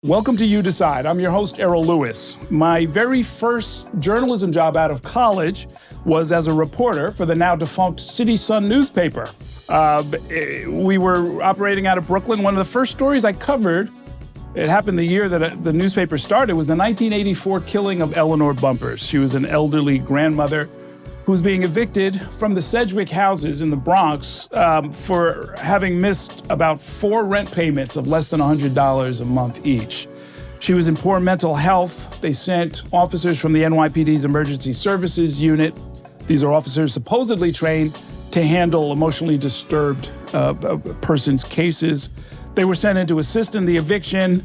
Welcome to You Decide. I'm your host, Errol Lewis. My very first journalism job out of college was as a reporter for the now defunct City Sun newspaper. We were operating out of Brooklyn. One of the first stories I covered, it happened the year that the newspaper started, was the 1984 killing of Eleanor Bumpurs. She was an elderly grandmother who was being evicted from the Sedgwick houses in the Bronx for having missed about 4 rent payments of less than $100 a month each. She was in poor mental health. They sent officers from the NYPD's emergency services unit. These are officers supposedly trained to handle emotionally disturbed persons' cases. They were sent in to assist in the eviction.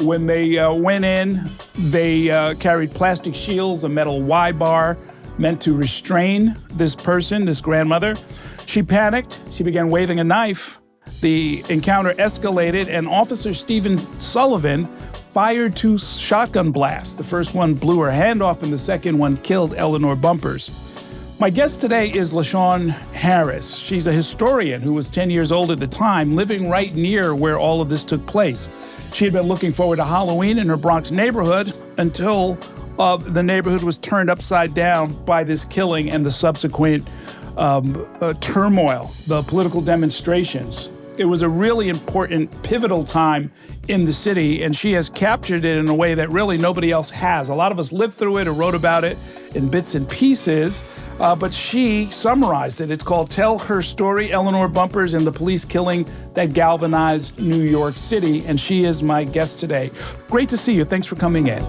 When they went in, they carried plastic shields, a metal Y-bar, meant to restrain this person, this grandmother. She panicked. She began waving a knife. The encounter escalated, and Officer Stephen Sullivan fired 2 shotgun blasts. The first one blew her hand off, and the second one killed Eleanor Bumpurs. My guest today is LaShawn Harris. She's a historian who was 10 years old at the time, living right near where all of this took place. She had been looking forward to Halloween in her Bronx neighborhood until the neighborhood was turned upside down by this killing and the subsequent turmoil, the political demonstrations. It was a really important, pivotal time in the city, and she has captured it in a way that really nobody else has. A lot of us lived through it or wrote about it in bits and pieces, but she summarized it. It's called Tell Her Story, Eleanor Bumpurs and the Police Killing That Galvanized New York City, and she is my guest today. Great to see you. Thanks for coming in.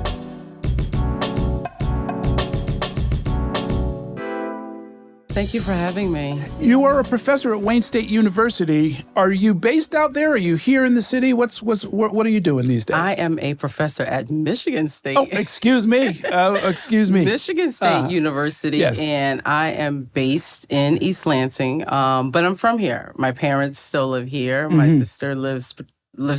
Thank you for having me. You are a professor at Wayne State University. Are you based out there? Are you here in the city? What are you doing these days? I am a professor at Michigan State. Oh, excuse me. Michigan State University, yes. And I am based in East Lansing, but I'm from here. My parents still live here. My sister lives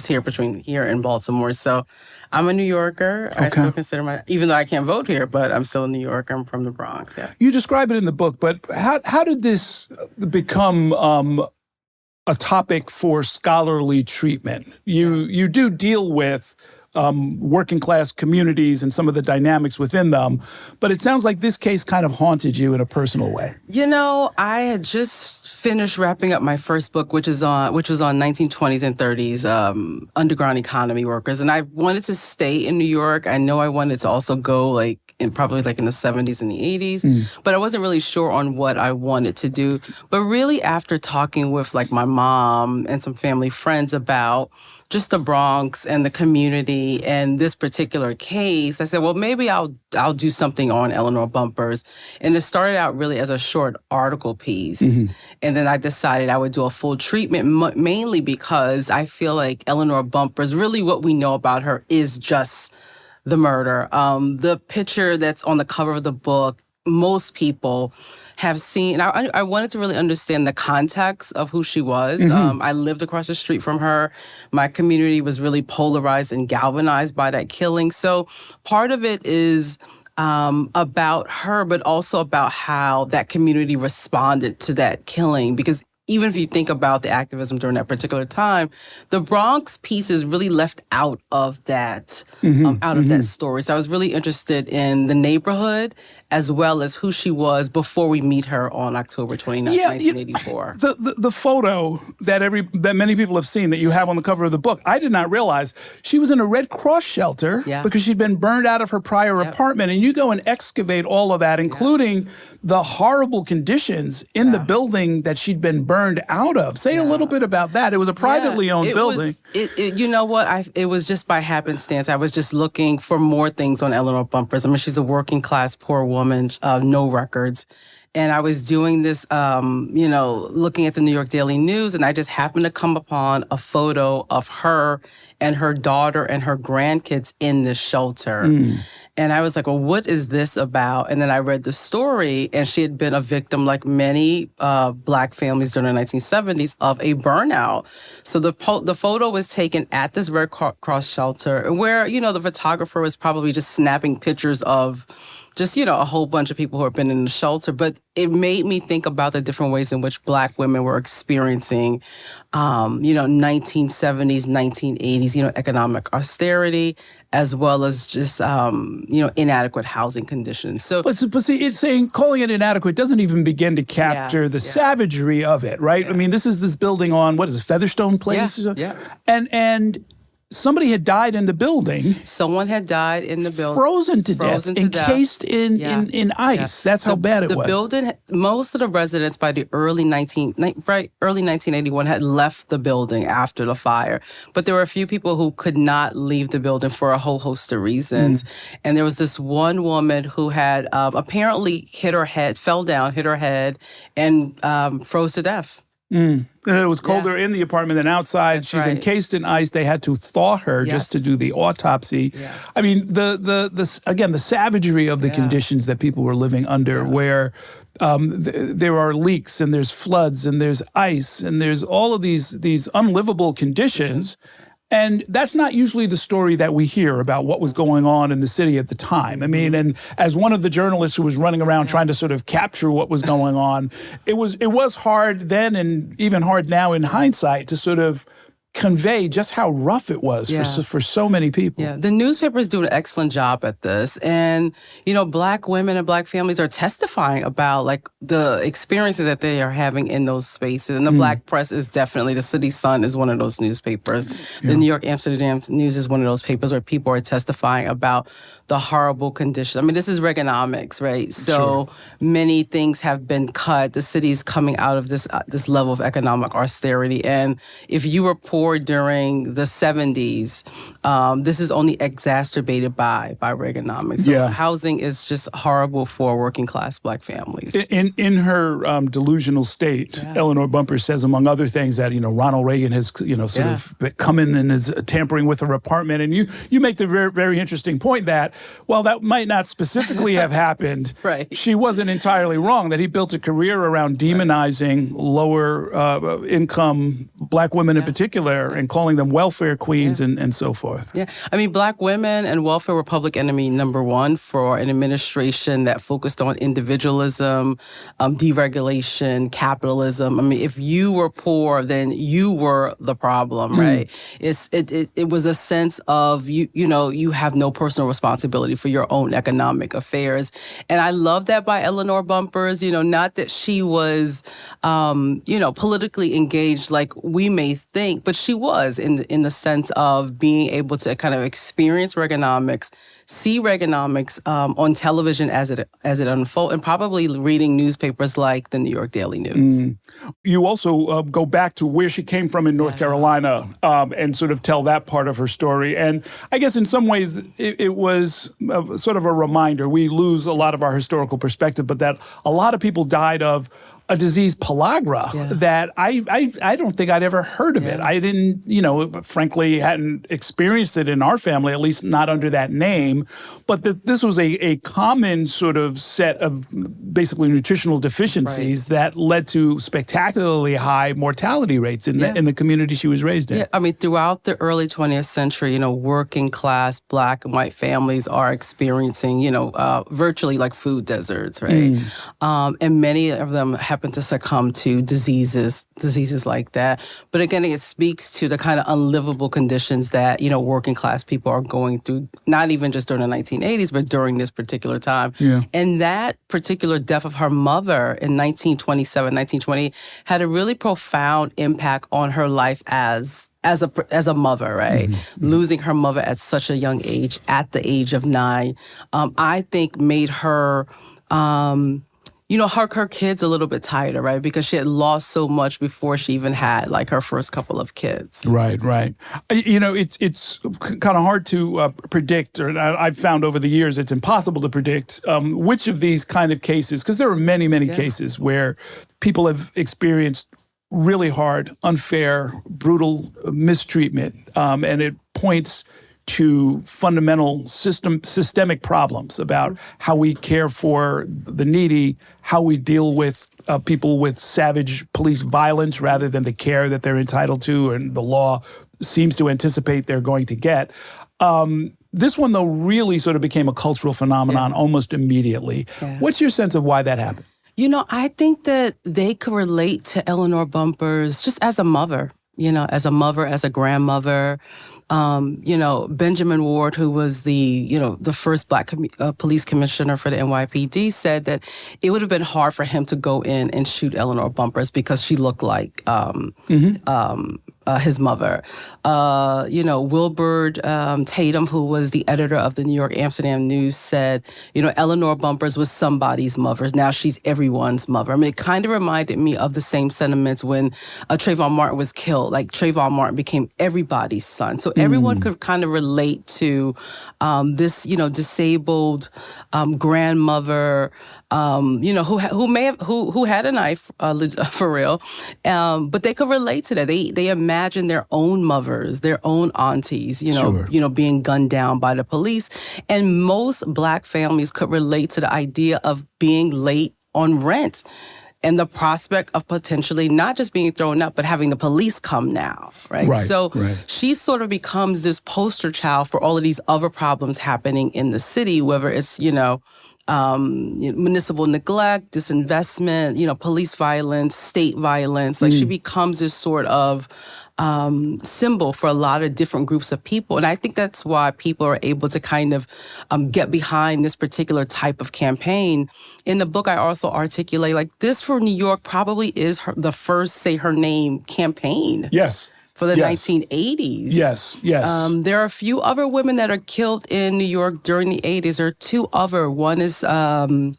here between here and Baltimore. So I'm a New Yorker. Okay. I still consider even though I can't vote here, but I'm still a New Yorker. I'm from the Bronx. Yeah. You describe it in the book, but how did this become a topic for scholarly treatment? You do deal with working class communities and some of the dynamics within them, but it sounds like this case kind of haunted you in a personal way. You know, I had just finished wrapping up my first book, which was on 1920s and 30s underground economy workers, and I wanted to stay in New York. I know I wanted to also go probably in the 70s and the 80s, but I wasn't really sure on what I wanted to do. But really, after talking with my mom and some family friends about just the Bronx and the community and this particular case, I said, well, maybe I'll do something on Eleanor Bumpurs. And it started out really as a short article piece. And then I decided I would do a full treatment, mainly because I feel like Eleanor Bumpurs, really what we know about her is just the murder. The picture that's on the cover of the book, most people have seen. I wanted to really understand the context of who she was. I lived across the street from her. My community was really polarized and galvanized by that killing. So part of it is about her, but also about how that community responded to that killing. Because even if you think about the activism during that particular time, the Bronx piece is really left out of that, of that story. So I was really interested in the neighborhood as well as who she was before we meet her on October 29th, 1984. The photo that many people have seen that you have on the cover of the book, I did not realize she was in a Red Cross shelter because she'd been burned out of her prior apartment. And you go and excavate all of that, including the horrible conditions in the building that she'd been burned out of. Say a little bit about that. It was a privately owned building. You know what? It was just by happenstance. I was just looking for more things on Eleanor Bumpurs. I mean, she's a working class, poor woman, no records. And I was doing this, looking at the New York Daily News, and I just happened to come upon a photo of her and her daughter and her grandkids in this shelter. And I was like, well, what is this about? And then I read the story, and she had been a victim, like many Black families during the 1970s, of a burnout. So the photo was taken at this Red Cross shelter, where, the photographer was probably just snapping pictures of just, a whole bunch of people who have been in the shelter. But it made me think about the different ways in which Black women were experiencing, 1970s, 1980s, economic austerity, as well as just, inadequate housing conditions. So, but see, it's saying calling it inadequate doesn't even begin to capture the savagery of it, right? Yeah. I mean, this is this building on, what is it, Featherstone Place? Yeah. And somebody had died in the building. Someone had died in the building. Frozen to death, encased in ice. That's how bad it was. The building, most of the residents by the early 1981 had left the building after the fire. But there were a few people who could not leave the building for a whole host of reasons. And there was this one woman who had apparently fell down, hit her head, and froze to death. It was colder in the apartment than outside. She's encased in ice. They had to thaw her just to do the autopsy. Yeah. I mean, the savagery of the conditions that people were living under, where there are leaks and there's floods and there's ice and there's all of these unlivable conditions. And that's not usually the story that we hear about what was going on in the city at the time. I mean, and as one of the journalists who was running around trying to sort of capture what was going on, it was hard then and even hard now in hindsight to sort of convey just how rough it was for so many people. Yeah, the newspapers do an excellent job at this. And, Black women and Black families are testifying about, like, the experiences that they are having in those spaces. And the Black press is definitely, the City Sun is one of those newspapers. The New York Amsterdam News is one of those papers where people are testifying about the horrible conditions. I mean, this is Reaganomics, right? So many things have been cut. The city's coming out of this level of economic austerity. And if you were poor during the 70s, this is only exacerbated by Reaganomics. So housing is just horrible for working class Black families. In her delusional state, Eleanor Bumpurs says, among other things, that Ronald Reagan has sort of come in and is tampering with her apartment. And you make the very, very interesting point that, well, that might not specifically have happened. Right. She wasn't entirely wrong, that he built a career around demonizing lower income Black women in particular and calling them welfare queens and so forth. Yeah. I mean, Black women and welfare were public enemy number one for an administration that focused on individualism, deregulation, capitalism. I mean, if you were poor, then you were the problem, right? It was a sense of, you have no personal responsibility for your own economic affairs. And I love that by Eleanor Bumpurs, not that she was, politically engaged like we may think, but she was in the sense of being able to kind of experience Reaganomics, see Reaganomics on television as it unfolds, and probably reading newspapers like the New York Daily News. You also go back to where she came from in North Carolina and sort of tell that part of her story. And I guess in some ways it was sort of a reminder. We lose a lot of our historical perspective, but that a lot of people died of a disease, pellagra, that I don't think I'd ever heard of it. I didn't, frankly, hadn't experienced it in our family, at least not under that name. But this was a common sort of set of basically nutritional deficiencies that led to spectacularly high mortality rates in the community she was raised in. Yeah, I mean, throughout the early 20th century, working class Black and white families are experiencing, virtually like food deserts, right? And many of them happen to succumb to diseases like that. But again, it speaks to the kind of unlivable conditions that, working class people are going through, not even just during the 1980s, but during this particular time. Yeah. And that particular death of her mother in 1920 had a really profound impact on her life as a mother, right? Losing her mother at such a young age, at the age of 9, I think made her her kids a little bit tighter, right? Because she had lost so much before she even had like her first couple of kids. Right. It's kind of hard to predict, or I've found over the years it's impossible to predict which of these kind of cases, because there are many cases where people have experienced really hard, unfair, brutal mistreatment, and it points to fundamental systemic problems about how we care for the needy, how we deal with people with savage police violence rather than the care that they're entitled to and the law seems to anticipate they're going to get. This one, though, really sort of became a cultural phenomenon almost immediately. Yeah. What's your sense of why that happened? I think that they could relate to Eleanor Bumpurs just as a mother, as a mother, as a grandmother. Benjamin Ward, who was the first Black police commissioner for the NYPD, said that it would have been hard for him to go in and shoot Eleanor Bumpurs because she looked like his mother. Wilbur Tatum, who was the editor of the New York Amsterdam News, said, Eleanor Bumpurs was somebody's mother. Now she's everyone's mother. I mean, it kind of reminded me of the same sentiments when Trayvon Martin was killed. Like, Trayvon Martin became everybody's son. So everyone could kind of relate to this, disabled grandmother, who had a knife for real, but they could relate to that. They imagine their own mothers, their own aunties, being gunned down by the police, and most Black families could relate to the idea of being late on rent. And the prospect of potentially not just being thrown out, but having the police come now, right? So she sort of becomes this poster child for all of these other problems happening in the city, whether it's, municipal neglect, disinvestment, police violence, state violence. Like, she becomes this sort of symbol for a lot of different groups of people. And I think that's why people are able to kind of get behind this particular type of campaign. In the book, I also articulate, like, this for New York probably is the first Say Her Name campaign. Yes. For the 1980s. Yes. There are a few other women that are killed in New York during the 80s. There are two other. One is Sharon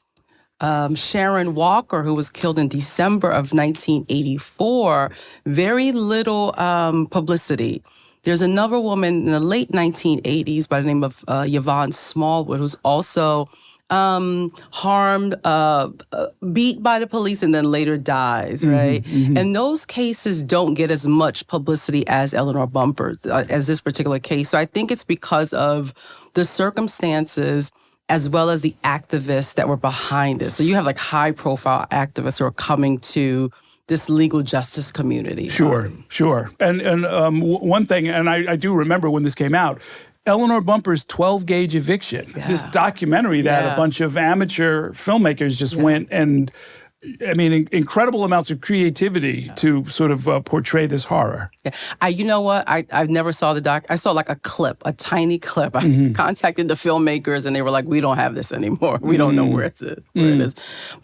Walker, who was killed in December of 1984. Very little publicity. There's another woman in the late 1980s by the name of Yvonne Smallwood, who's also harmed, beat by the police, and then later dies, right? And those cases don't get as much publicity as Eleanor Bumpurs, as this particular case. So I think it's because of the circumstances as well as the activists that were behind it. So you have like high-profile activists who are coming to this legal justice community. Sure. And one thing, and I do remember when this came out, Eleanor Bumpurs' 12-gauge eviction, this documentary that a bunch of amateur filmmakers just went and, I mean, incredible amounts of creativity to sort of portray this horror. You know what? I never saw the doc. I saw like a clip, a tiny clip. I contacted the filmmakers and they were like, we don't have this anymore. We don't know where it is.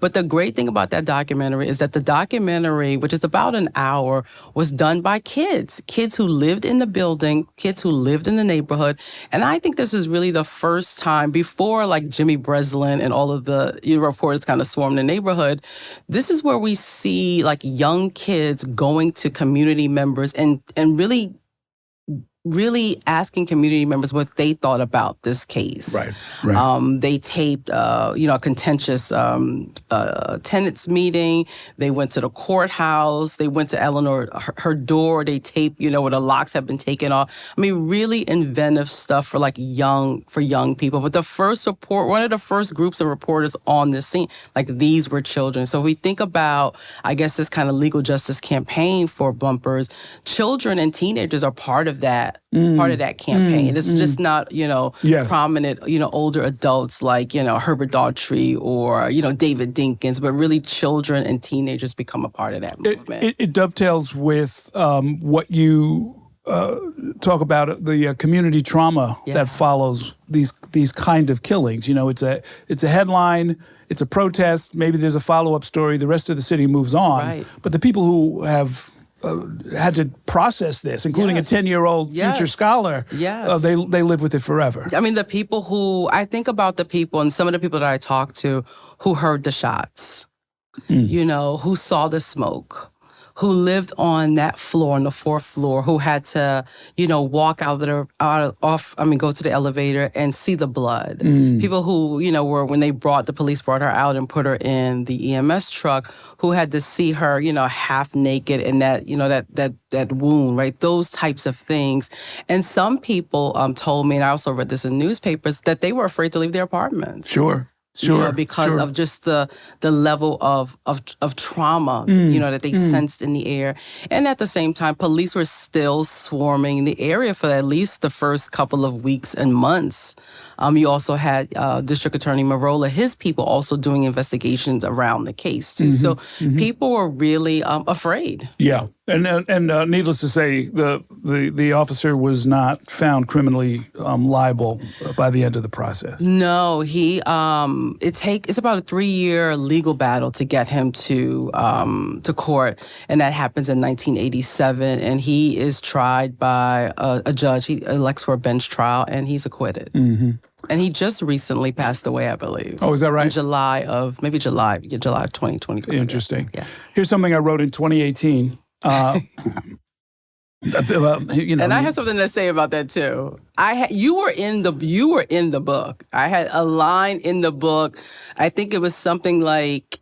But the great thing about that documentary is that the documentary, which is about an hour, was done by kids who lived in the building, kids who lived in the neighborhood. And I think this is really the first time, before like Jimmy Breslin and all of the reporters kind of swarmed the neighborhood, this is where we see like young kids going to community members and really asking community members what they thought about this case. Right. They taped, a contentious tenants meeting. They went to the courthouse. They went to Eleanor, her door. They taped, where the locks have been taken off. I mean, really inventive stuff for young people. But the first report, one of the first groups of reporters on the scene, like these were children. So we think about, I guess, this kind of legal justice campaign for Bumpurs. Children and teenagers are part of that. Part of that campaign. It's just not, prominent, older adults like, Herbert Daughtry or, David Dinkins, but really children and teenagers become a part of that movement. It dovetails with what you talk about, the community trauma that follows these kind of killings. It's a headline, it's a protest, maybe there's a follow-up story, the rest of the city moves on. Right. But the people who have had to process this, including a 10-year-old future scholar. They live with it forever. I mean, I think about the people, and some of the people that I talked to who heard the shots, who saw the smoke, who lived on that floor, on the fourth floor, who had to, walk go to the elevator and see the blood. People who, when the police brought her out and put her in the EMS truck, who had to see her, half naked and that wound, right? Those types of things. And some people told me, and I also read this in newspapers, that they were afraid to leave their apartments. Sure. Sure, because of just the level of trauma, that they sensed in the air. And at the same time, police were still swarming the area for at least the first couple of weeks and months. You also had District Attorney Marola, his people also doing investigations around the case too. So people were really afraid. Yeah, and needless to say, the officer was not found criminally liable by the end of the process. No, it's about a 3-year legal battle to get him to court, and that happens in 1987. And he is tried by a judge. He elects for a bench trial, and he's acquitted. And he just recently passed away, I believe. Oh, is that right? In July of 2020. Interesting. Yeah. Here's something I wrote in 2018. And I have something to say about that too. You were in the book. I had a line in the book. I think it was something like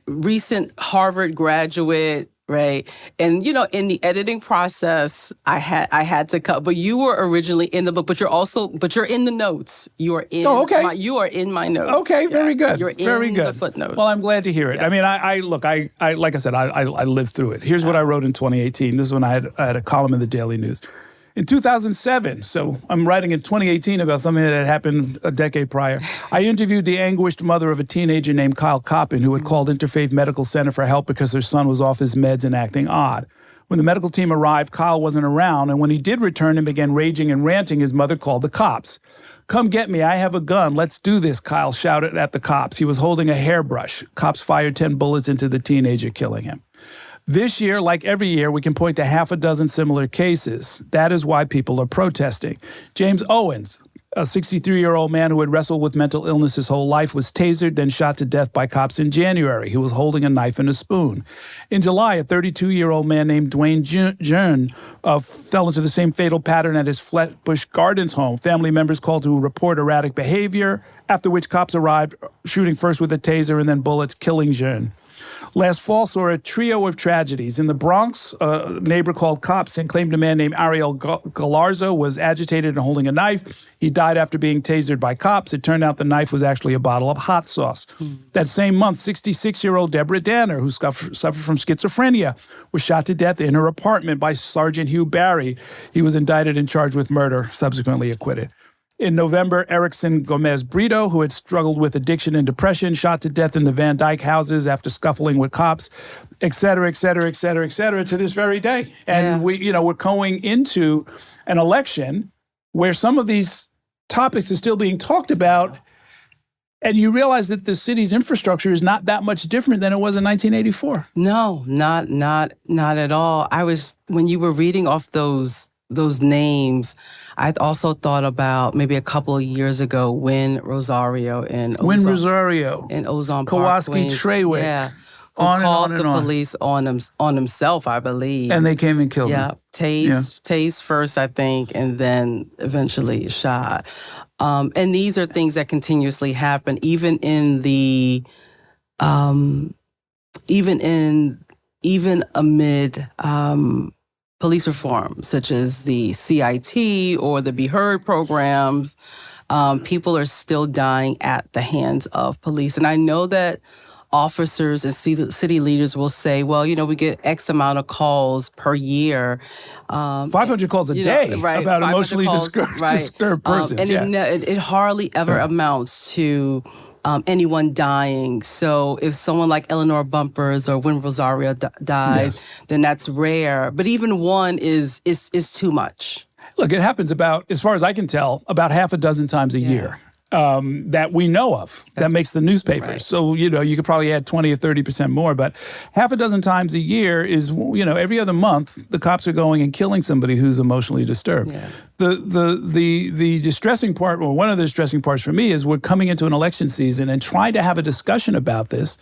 recent Harvard graduate. Right. And, in the editing process, I had to cut. But you were originally in the book, but you're in the notes. You are in. Oh, okay. You are in my notes. Okay. Very good. You're in the footnotes. Well, I'm glad to hear it. Yes. I mean, I like I said, I lived through it. Here's what I wrote in 2018. This is when I had a column in the Daily News. In 2007, so I'm writing in 2018 about something that had happened a decade prior, I interviewed the anguished mother of a teenager named Kyle Coppin, who had called Interfaith Medical Center for help because her son was off his meds and acting odd. When the medical team arrived, Kyle wasn't around, and when he did return and began raging and ranting, his mother called the cops. "Come get me, I have a gun, let's do this," Kyle shouted at the cops. He was holding a hairbrush. Cops fired 10 bullets into the teenager, killing him. This year, like every year, we can point to half a dozen similar cases. That is why people are protesting. James Owens, a 63-year-old man who had wrestled with mental illness his whole life, was tasered, then shot to death by cops in January. He was holding a knife and a spoon. In July, a 32-year-old man named Dwayne Jern fell into the same fatal pattern at his Flatbush Gardens home. Family members called to report erratic behavior, after which cops arrived, shooting first with a taser and then bullets, killing Jern. Last fall saw a trio of tragedies. In the Bronx, a neighbor called cops and claimed a man named Ariel Galarzo was agitated and holding a knife. He died after being tasered by cops. It turned out the knife was actually a bottle of hot sauce. That same month, 66-year-old Deborah Danner, who suffered from schizophrenia, was shot to death in her apartment by Sergeant Hugh Barry. He was indicted and charged with murder, subsequently acquitted. In November, Erickson Gomez Brito, who had struggled with addiction and depression, shot to death in the Van Dyke houses after scuffling with cops, et cetera, et cetera, et cetera, et cetera, to this very day. And we're going into an election where some of these topics are still being talked about, and you realize that the city's infrastructure is not that much different than it was in 1984. No, not at all. When you were reading off those names, I also thought about maybe a couple of years ago Wynn Rosario and Ozone Kowalski Treywick. Yeah. Who called the police on himself, I believe. And they came and killed him. Tased first, I think, and then eventually shot. And these are things that continuously happen, even amid police reform, such as the CIT or the Be Heard programs. People are still dying at the hands of police. And I know that officers and city leaders will say, well, we get X amount of calls per year. 500 calls a day about emotionally disturbed persons. And it hardly ever amounts to anyone dying. So if someone like Eleanor Bumpurs or Wynn Rosario dies, then that's rare. But even one is too much. Look, it happens about, as far as I can tell, about half a dozen times a year. That we know of, that makes the newspapers. Right. So, you could probably add 20 or 30% more, but half a dozen times a year is, every other month, the cops are going and killing somebody who's emotionally disturbed. Yeah. The distressing part, or one of the distressing parts for me, is we're coming into an election season and trying to have a discussion about this.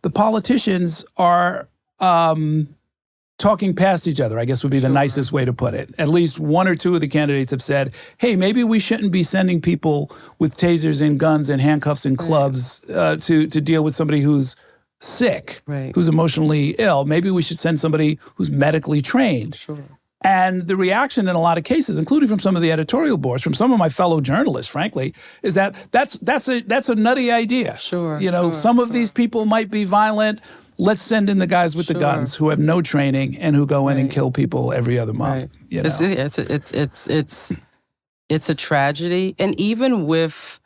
The politicians are talking past each other, I guess would be the nicest way to put it. At least one or two of the candidates have said, hey, maybe we shouldn't be sending people with tasers and guns and handcuffs and clubs to deal with somebody who's sick, who's emotionally ill. Maybe we should send somebody who's medically trained. Sure. And the reaction in a lot of cases, including from some of the editorial boards, from some of my fellow journalists, frankly, is that that's a nutty idea. Sure. Some of these people might be violent. Let's send in the guys with the guns who have no training and who go in and kill people every other month. It's a tragedy. And even with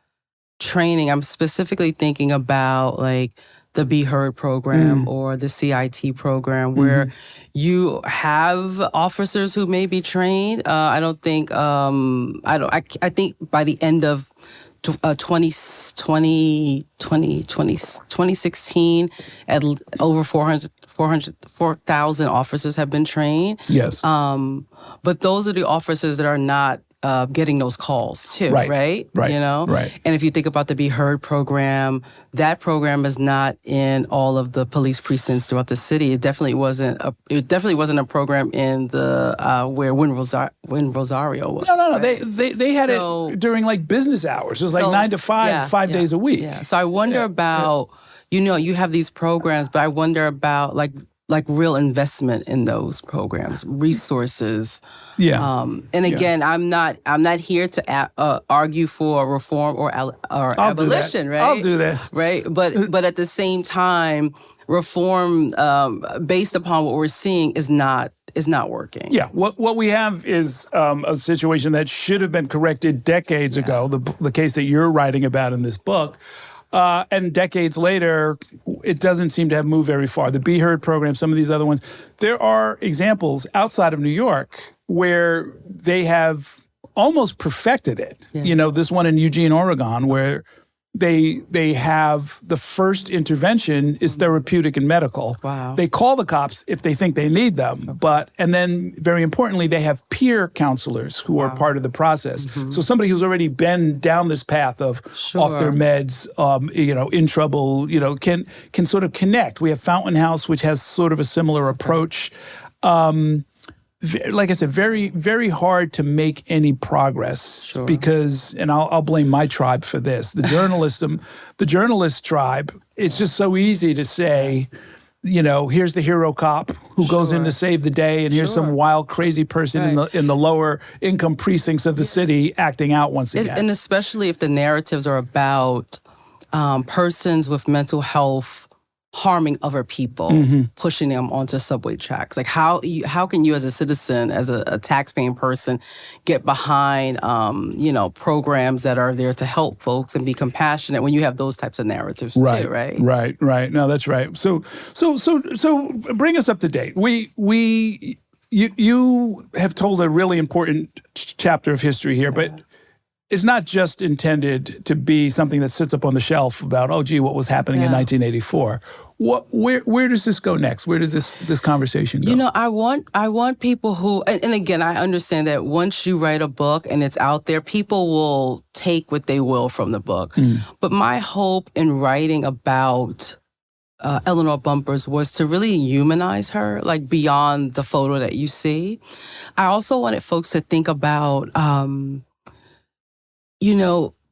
training, I'm specifically thinking about like the Be Heard program or the CIT program, where you have officers who may be trained. I think by the end of 2016, at over 4,000 officers have been trained. Yes. But those are the officers that are not getting those calls too, right? Right. Right. And if you think about the Be Heard program, that program is not in all of the police precincts throughout the city. It definitely wasn't a program in the where Wynn Rosario was. No. Right? They had it during like business hours. It was like 9 to 5, 5 days a week. Yeah. So I wonder about you have these programs, but I wonder about like real investment in those programs, resources. Yeah. And again, I'm not here to argue for reform or abolition, right? I'll do that. Right. But at the same time, reform based upon what we're seeing is not working. Yeah. What we have is a situation that should have been corrected decades ago. The case that you're writing about in this book. And decades later, it doesn't seem to have moved very far. The Be Heard program, some of these other ones. There are examples outside of New York where they have almost perfected it. Yeah. This one in Eugene, Oregon, where they have the first intervention is therapeutic and medical. Wow. They call the cops if they think they need them, and then very importantly, they have peer counselors who are part of the process. Mm-hmm. So somebody who's already been down this path of off their meds, in trouble, can sort of connect. We have Fountain House, which has sort of a similar approach. Like I said, very, very hard to make any progress because, and I'll blame my tribe for this, the journalist tribe, it's just so easy to say, here's the hero cop who goes in to save the day, and here's some wild, crazy person in the lower income precincts of the city acting out once again. And especially if the narratives are about persons with mental health harming other people, pushing them onto subway tracks. Like how can you as a citizen, as a taxpaying person, get behind programs that are there to help folks and be compassionate when you have those types of narratives too, right? Right. No, that's right. So bring us up to date. You have told a really important chapter of history here, but it's not just intended to be something that sits up on the shelf about, what was happening in 1984. Where does this go next? Where does this conversation go? I want people who, and again, I understand that once you write a book and it's out there, people will take what they will from the book. But my hope in writing about Eleanor Bumpurs was to really humanize her, like beyond the photo that you see. I also wanted folks to think about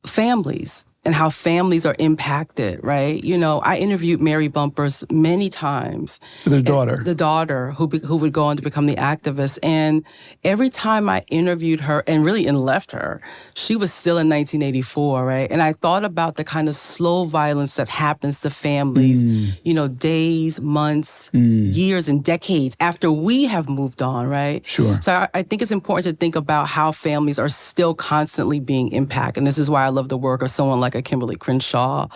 families and how families are impacted, right? I interviewed Mary Bumpurs many times. The daughter. The daughter who would go on to become the activist. And every time I interviewed her and left her, she was still in 1984, right? And I thought about the kind of slow violence that happens to families, days, months, years, and decades after we have moved on, right? Sure. So I think it's important to think about how families are still constantly being impacted. And this is why I love the work of someone like a Kimberly Crenshaw,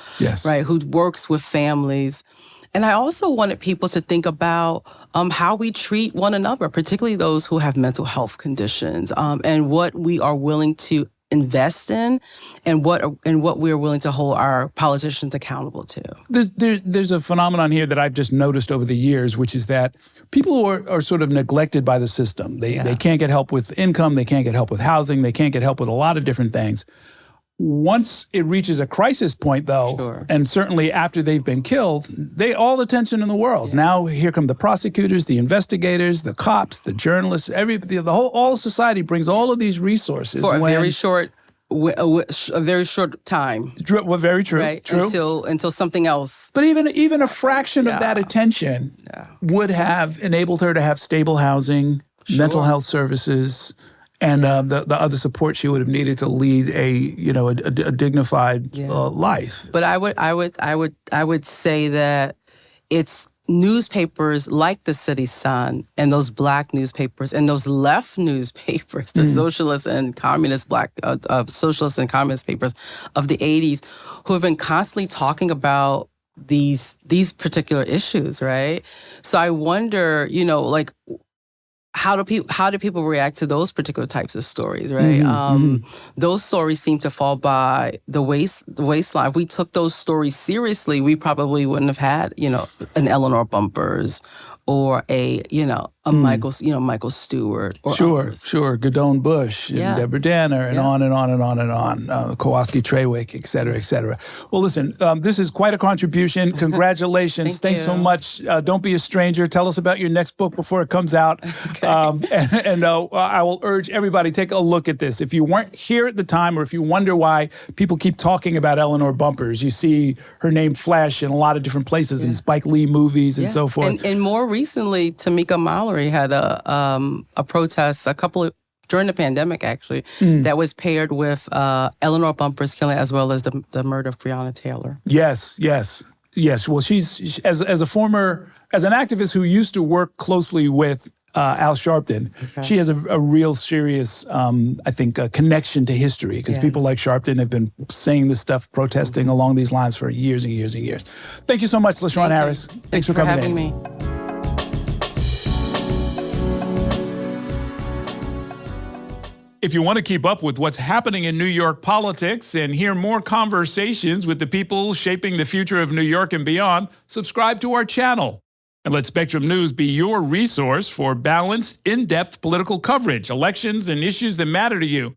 right, who works with families. And I also wanted people to think about how we treat one another, particularly those who have mental health conditions, and what we are willing to invest in, and what we are willing to hold our politicians accountable to. There's a phenomenon here that I've just noticed over the years, which is that people who are sort of neglected by the system. They can't get help with income, they can't get help with housing, they can't get help with a lot of different things. Once it reaches a crisis point, though, and certainly after they've been killed, all the tension in the world. Yeah. Now here come the prosecutors, the investigators, the cops, the journalists, all society brings all of these resources. For a very short time. Well, very true. Right? True. Until something else. But even a fraction of that attention would have enabled her to have stable housing, mental health services, and the other support she would have needed to lead a dignified life. But I would say that it's newspapers like the City Sun and those Black newspapers and those left newspapers, the socialist and communist socialist and communist papers of the 80s, who have been constantly talking about these particular issues, right? So I wonder, like, how do people react to those particular types of stories, right? Those stories seem to fall by the waistline. If we took those stories seriously, we probably wouldn't have had, an Eleanor Bumpurs or a Michael Stewart. Or others. Sure. Godone Bush and Deborah Danner and on and on and on and on. Kowalski Trawick, et cetera, et cetera. Well, listen, this is quite a contribution. Congratulations. Thanks so much. Don't be a stranger. Tell us about your next book before it comes out. Okay. I will urge everybody, take a look at this. If you weren't here at the time, or if you wonder why people keep talking about Eleanor Bumpurs, you see her name flash in a lot of different places in Spike Lee movies and so forth. And more recently, Tamika Mallory had a protest during the pandemic, actually, that was paired with Eleanor Bumpurs' killing as well as the murder of Breonna Taylor. Yes. Well, she's as an activist who used to work closely with Al Sharpton. Okay. She has a real serious, I think, connection to history, because people like Sharpton have been saying this stuff, protesting along these lines for years and years and years. Thank you so much, LaShawn Harris. Thanks for coming having me. If you want to keep up with what's happening in New York politics and hear more conversations with the people shaping the future of New York and beyond, subscribe to our channel. And let Spectrum News be your resource for balanced, in-depth political coverage, elections, and issues that matter to you.